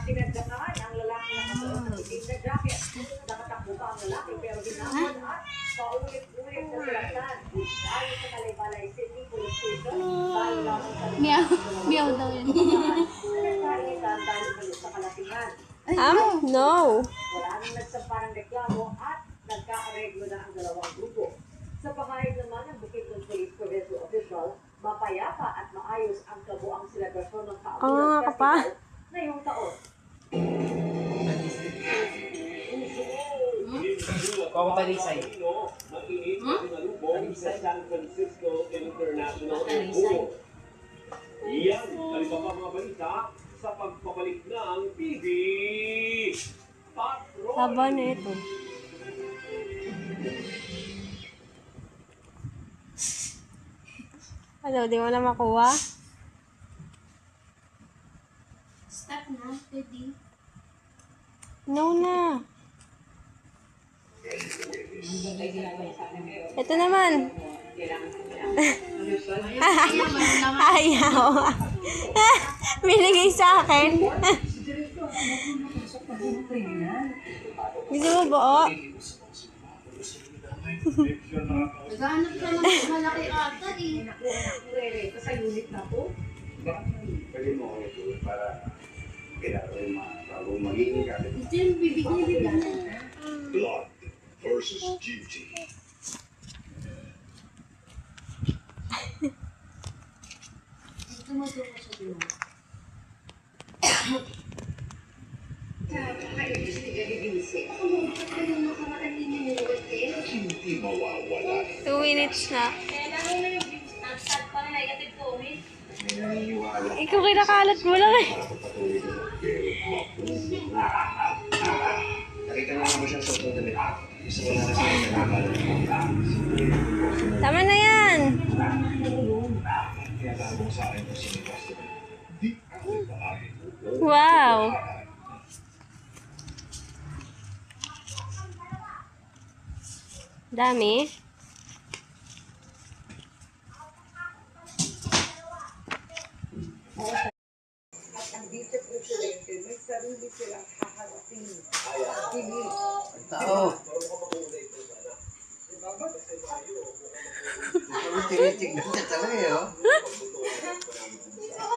Pinagdakaan ang lalaki na kasuot ng itim na jacket. Nakatakbo pa ang lalaki pero hinamon at paulit-ulit na sinaktan. Ayon sa Balay City Police Station, dahil lamang sa Meow daw yun. nagkainitan dahil umalis sa kalasingan. No. Wala nang nagsampa ng reklamo at nagkaareglo na ang dalawang grupo. Sa pahayag naman ng Bukidnon Police Provincial Official, mapayapa at maayos ang kabuang selebrasyon ng Kaawulan Festival ngayong taon. Kung Talisay. San Francisco International Airport. Yan, kaliba pa mga balita sa pagpabalik ng TV Patrol. Haba na ito. Ano, di mo na makuha? Stop na, pwede. No na. Ito naman. Ayaw. Binigay sa akin. Gusto mo buo? Naghahanap ka ng malaki ata eh. Nakurere sa unit na to. Pwede mo ako ito para kailangan bago magiging kagad. Ito yung bibigyan. Blood versus duty. Tumutuko sa dulo. Hindi mawawala. 2 minutes na. May naniniwala Ikaw kinakalat mo lang eh. patuloy ko. Nakita nga naman siya sa hotel. Isa wala na siya nakakala. Tama na yan. Kaya bago sa akin kung sino yung customer. Di ako ipaahin. Wow. Dami. At ang vice presidente may sarili silang haharapin. Pilit. Tao. Tinitignan niya talaga eh, oh.